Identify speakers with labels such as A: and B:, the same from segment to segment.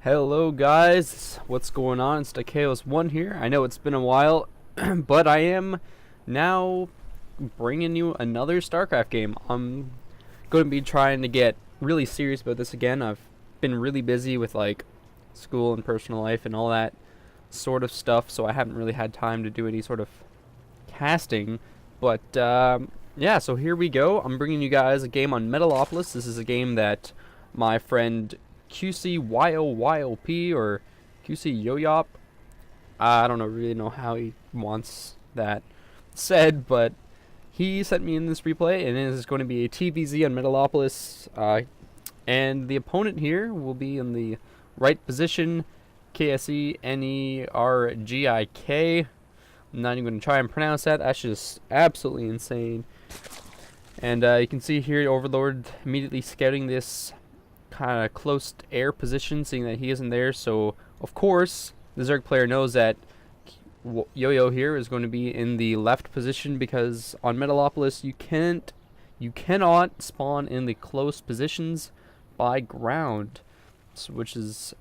A: Hello guys, what's going on? It's DikaiosOne here. I know it's been a while, but I am now bringing you another StarCraft game. I'm going to be trying to get really serious about this again. I've been really busy with like school and personal life and all that sort of stuff, so I haven't really had time to do any sort of casting. But yeah, so here we go. I'm bringing you guys a game on Metalopolis. This is a game that my friend qcyoyop or qcyoyop, I don't really know how he wants that said, but he sent me in this replay, and it is going to be a TvZ on Metalopolis, and the opponent here will be in the right position, KseNeRGik. I'm not even going to try and pronounce that. That's just absolutely insane. And you can see here Overlord immediately scouting this kind of close air position, seeing that he isn't there. So of course the Zerg player knows that Yo-Yo here is going to be in the left position, because on Metalopolis you cannot spawn in the close positions by ground, which is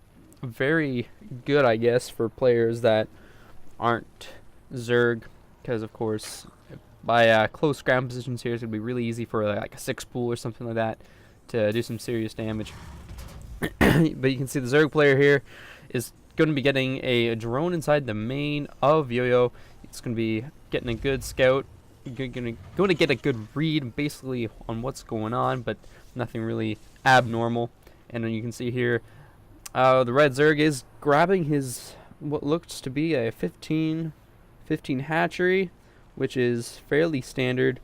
A: very good, I guess, for players that aren't Zerg, because of course by close ground positions here it's going to be really easy for like a 6 pool or something like that to do some serious damage. But you can see the Zerg player here is going to be getting a drone inside the main of Yo-Yo. It's going to be getting a good scout, going to get a good read basically on what's going on, but nothing really abnormal. And then you can see here the red Zerg is grabbing his what looks to be a 15 hatchery, which is fairly standard.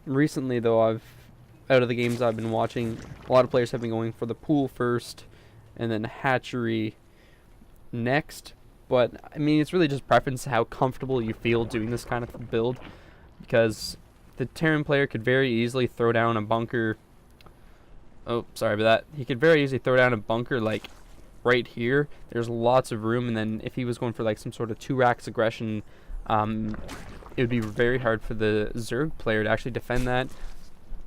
A: Recently though, out of the games I've been watching, a lot of players have been going for the pool first and then hatchery next. But I mean, it's really just preference, how comfortable you feel doing this kind of build, because the Terran player could very easily throw down a bunker. Oh, sorry about that. He could very easily throw down a bunker like right here. There's lots of room, and then if he was going for like some sort of 2 racks aggression, it would be very hard for the Zerg player to actually defend that,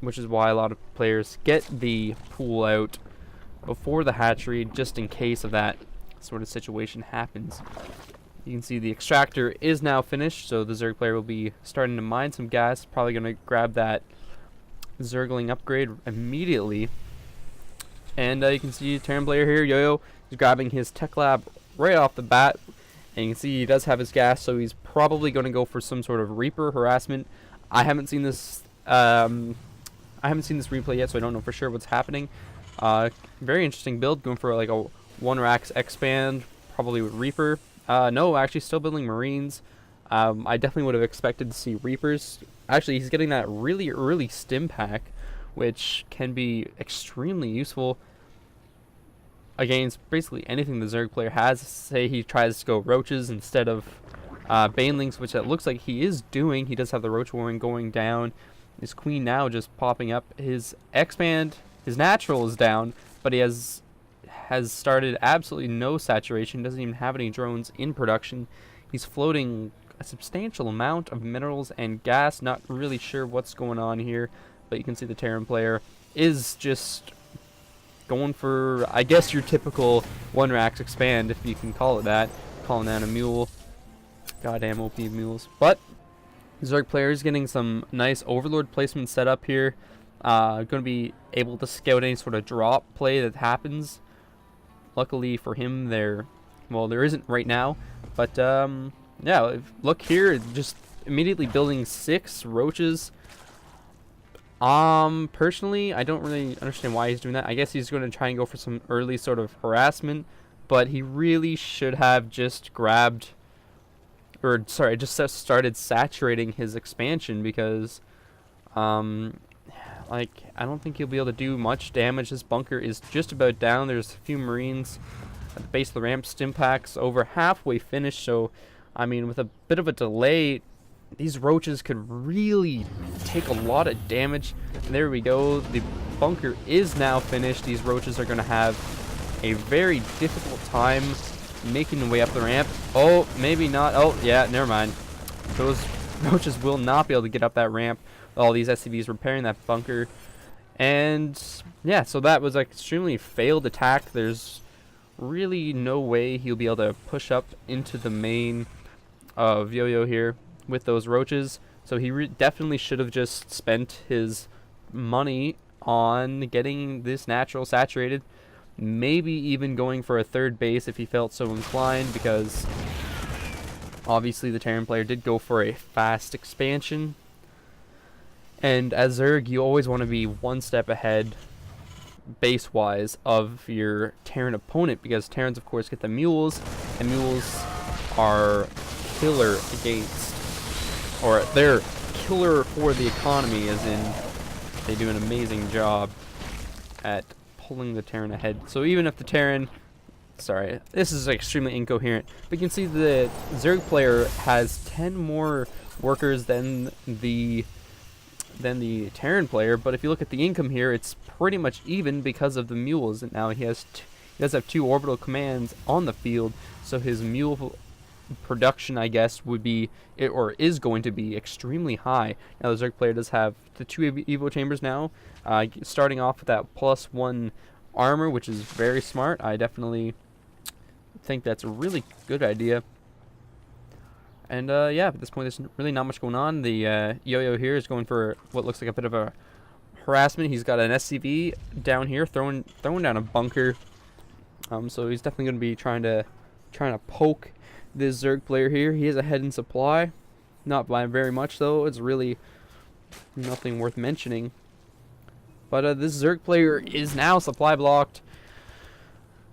A: which is why a lot of players get the pool out before the hatchery, just in case of that sort of situation happens. You can see the extractor is now finished, so the Zerg player will be starting to mine some gas, probably going to grab that Zergling upgrade immediately. And you can see Terran player here, Yo-Yo, is grabbing his tech lab right off the bat, and you can see he does have his gas, so he's probably going to go for some sort of Reaper harassment. I haven't seen this replay yet, so I don't know for sure what's happening. Very interesting build, going for like a 1 racks expand, probably with Reaper. No, actually still building Marines. I definitely would have expected to see Reapers. Actually, he's getting that really early stim pack, which can be extremely useful against basically anything the Zerg player has. Say he tries to go Roaches instead of Banelings, which it looks like he is doing. He does have the Roach Warren going down. His Queen now just popping up. His expand, his natural is down, but he has started absolutely no saturation, doesn't even have any drones in production. He's floating a substantial amount of minerals and gas, not really sure what's going on here, but you can see the Terran player is just going for, I guess, your typical 1 racks expand, if you can call it that. Calling that a mule. Goddamn OP mules. But Zerg player is getting some nice Overlord placement set up here. Going to be able to scout any sort of drop play that happens. Luckily for him, there isn't right now. But yeah, look here, just immediately building 6 Roaches. Personally, I don't really understand why he's doing that. I guess he's going to try and go for some early sort of harassment, but he really should have just grabbed, or sorry, just started saturating his expansion, because like, I don't think he'll be able to do much damage. This bunker is just about down. There's a few Marines at the base of the ramp. Stim packs over halfway finished, so I mean, with a bit of a delay, these Roaches could really take a lot of damage. And there we go. The bunker is now finished. These Roaches are going to have a very difficult time making their way up the ramp. Oh, maybe not. Oh, yeah, never mind. Those Roaches will not be able to get up that ramp with all these SCVs repairing that bunker. And yeah, so that was an extremely failed attack. There's really no way he'll be able to push up into the main of Yo-Yo here with those roaches. So he definitely should have just spent his money on getting this natural saturated. Maybe even going for a third base if he felt so inclined, because obviously the Terran player did go for a fast expansion. And as Zerg, you always want to be one step ahead base-wise of your Terran opponent, because Terrans, of course, get the mules, and mules are killer against, or they're killer for the economy, as in they do an amazing job at pulling the Terran ahead. So even if the Terran, sorry, this is extremely incoherent, but you can see the Zerg player has 10 more workers than the Terran player, but if you look at the income here, it's pretty much even because of the mules. And now he does have 2 orbital commands on the field, so his mule production, I guess, would be, or is going to be, extremely high. Now the Zerg player does have the 2 Evo chambers now, starting off with that +1 armor, which is very smart. I definitely think that's a really good idea. And yeah, at this point there's really not much going on. The Yo-Yo here is going for what looks like a bit of a harassment. He's got an SCV down here throwing down a bunker. So he's definitely going to be trying to poke this Zerg player here. He is ahead in supply, not by very much though. It's really nothing worth mentioning. But this Zerg player is now supply blocked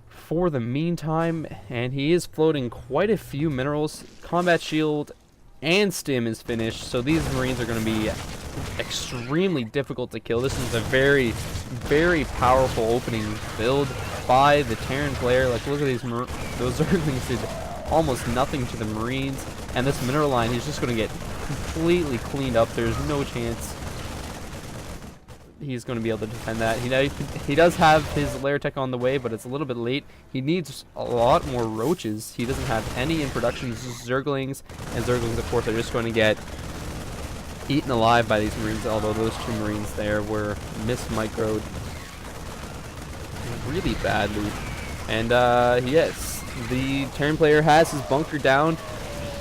A: for the meantime, and he is floating quite a few minerals. Combat shield and stim is finished, so these Marines are going to be extremely difficult to kill. This is a very, very powerful opening build by the Terran player. Like, look at these, those Zerglings did almost nothing to the Marines, and this mineral line, he's just going to get completely cleaned up. There's no chance he's going to be able to defend that. He does have his lair tech on the way, but it's a little bit late. He needs a lot more roaches. He doesn't have any in production. It's just Zerglings, and Zerglings, of course, are just going to get eaten alive by these Marines, although those 2 Marines there were mis-microed really badly. And yes, the Terran player has his bunker down,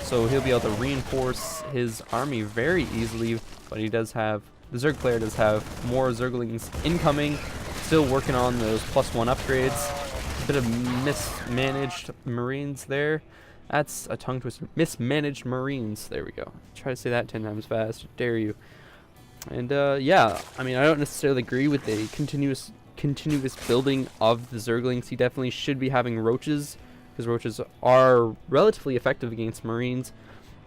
A: so he'll be able to reinforce his army very easily, but he does have, the Zerg player does have more Zerglings incoming, still working on those +1 upgrades. A bit of mismanaged Marines there. That's a tongue twister. Mismanaged Marines. There we go. Try to say that 10 times fast. Dare you. And yeah, I mean, I don't necessarily agree with the continuous building of the Zerglings. He definitely should be having roaches, because roaches are relatively effective against Marines,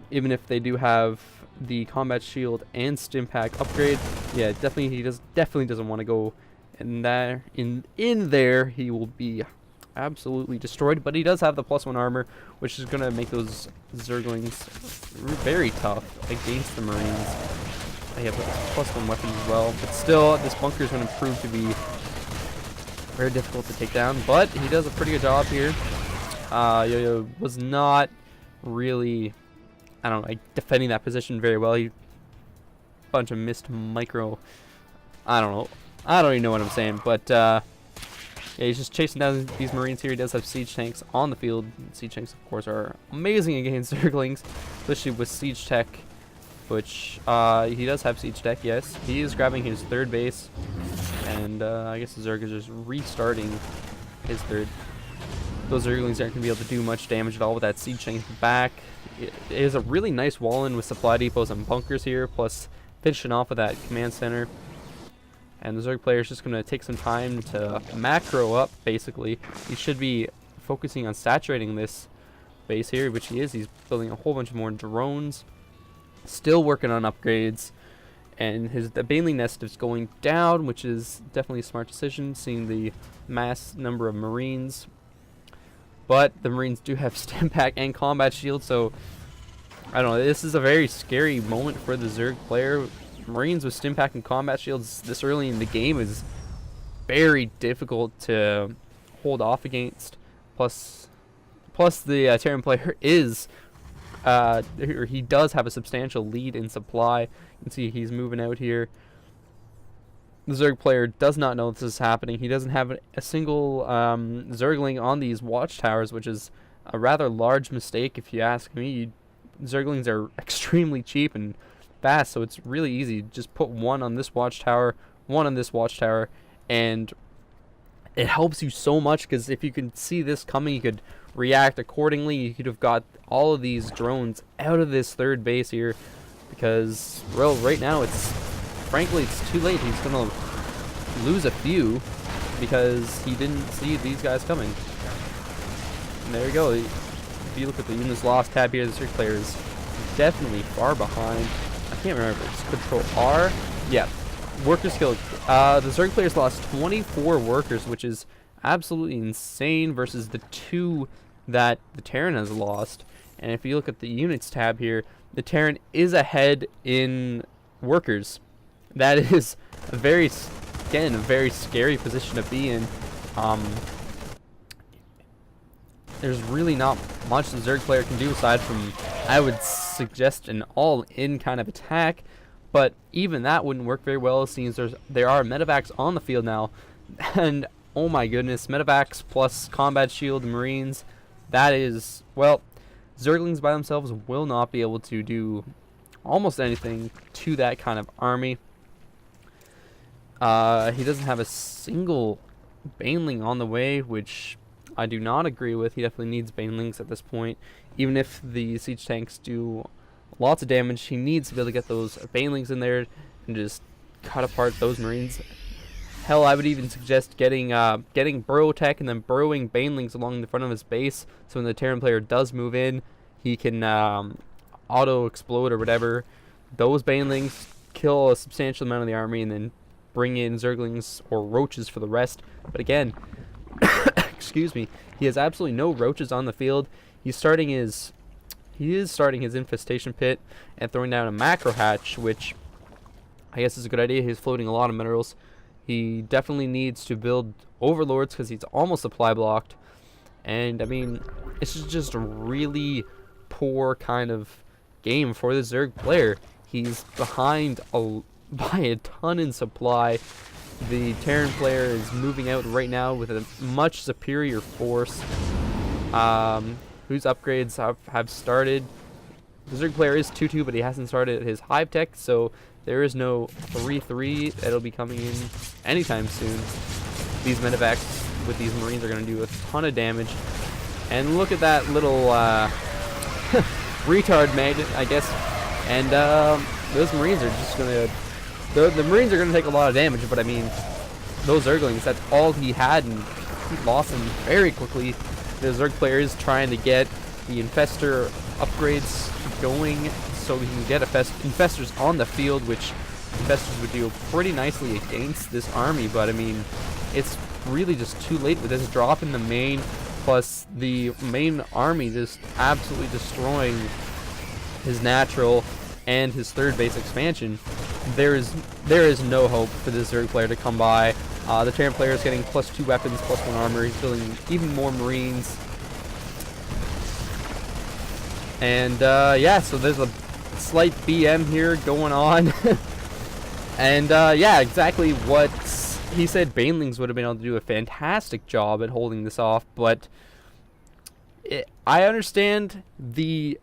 A: even if they do have the combat shield and stim pack upgrade. Yeah, definitely he definitely doesn't want to go in there. In there he will be absolutely destroyed, but he does have the +1 armor, which is going to make those Zerglings very tough against the Marines. They have +1 weapons as well, but still this bunker is going to prove to be very difficult to take down, but he does a pretty good job here. Yo-Yo was not really, I don't know, like, defending that position very well. He bunch of missed micro, I don't even know what I'm saying, but yeah, he's just chasing down these Marines here. He does have siege tanks on the field. Siege tanks, of course, are amazing against Zerglings, especially with siege tech, which he does have siege tech, yes. He is grabbing his 3rd base, and I guess the Zerg is just restarting his 3rd. Those Zerglings aren't going to be able to do much damage at all with that siege tank back. It is a really nice wall in with supply depots and bunkers here, plus finishing off with that command center. And the Zerg player is just going to take some time to macro up, basically. He should be focusing on saturating this base here, which he is. He's building a whole bunch more drones, still working on upgrades, and the Baneling nest is going down, which is definitely a smart decision, seeing the mass number of Marines. But the Marines do have stim pack and combat shield, so I don't know. This is a very scary moment for the Zerg player. Marines with stim pack and combat shields this early in the game is very difficult to hold off against. Plus the Terran player is, he does have a substantial lead in supply. You can see he's moving out here. The Zerg player does not know this is happening. He doesn't have a single Zergling on these watchtowers, which is a rather large mistake if you ask me. Zerglings are extremely cheap and fast, so it's really easy. Just put one on this watchtower, one on this watchtower, and it helps you so much, because if you can see this coming, you could react accordingly. You could have got all of these drones out of this third base here, because, well, right now frankly it's too late. He's gonna lose a few because he didn't see these guys coming. And there you go. If you look at the units lost tab here, the Zerg player is definitely far behind. I can't remember. It's Control R. Yeah. Workers killed. The Zerg players lost 24 workers, which is absolutely insane, versus the 2 that the Terran has lost. And if you look at the units tab here, the Terran is ahead in workers. That is a very scary position to be in. There's really not much the Zerg player can do aside from, I would suggest, an all-in kind of attack. But even that wouldn't work very well, since there are medevacs on the field now. And oh my goodness, medevacs plus combat shield Marines, that is, well, Zerglings by themselves will not be able to do almost anything to that kind of army. He doesn't have a single Baneling on the way, which I do not agree with. He definitely needs Banelings at this point. Even if the siege tanks do lots of damage, he needs to be able to get those Banelings in there and just cut apart those Marines. Hell, I would even suggest getting burrow tech and then burrowing Banelings along the front of his base, so when the Terran player does move in, he can auto explode or whatever those Banelings, kill a substantial amount of the army, and then bring in Zerglings or Roaches for the rest. But again, excuse me, he has absolutely no Roaches on the field. He is starting his infestation pit and throwing down a macro hatch, which I guess is a good idea. He's floating a lot of minerals. He definitely needs to build overlords because he's almost supply blocked. And I mean, it's just a really poor kind of game for the Zerg player. He's behind by a ton in supply. The Terran player is moving out right now with a much superior force, whose upgrades have started. The Zerg player is 2-2, but he hasn't started his hive tech, so there is no 3-3 that'll be coming in anytime soon. These medevacs with these Marines are going to do a ton of damage. And look at that little retard magnet, I guess. And those Marines are just going to... The Marines are going to take a lot of damage, but I mean, those Zerglings, that's all he had, and he lost them very quickly. The Zerg player is trying to get the Infestor upgrades going so he can get Infestors on the field, which Infestors would do pretty nicely against this army, but I mean, it's really just too late with this drop in the main, plus the main army just absolutely destroying his natural and his third base expansion. There is no hope for this Zerg player to come by. The Terran player is getting +2 weapons, +1 armor. He's building even more Marines. And yeah, so there's a slight BM here going on. And yeah, exactly what he said. Banelings would have been able to do a fantastic job at holding this off, but I understand the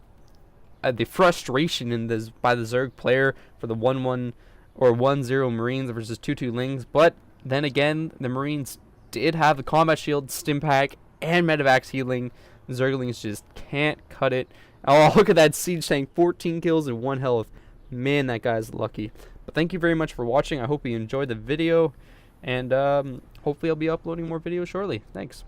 A: frustration in this by the Zerg player for the 1-1 or 1-0 Marines versus 2-2 Lings, but then again, the Marines did have the combat shield, stim pack, and medevacs healing. The Zerglings just can't cut it. Oh, look at that siege tank, 14 kills and 1 health. Man, that guy's lucky. But thank you very much for watching. I hope you enjoyed the video, and hopefully I'll be uploading more videos shortly. Thanks.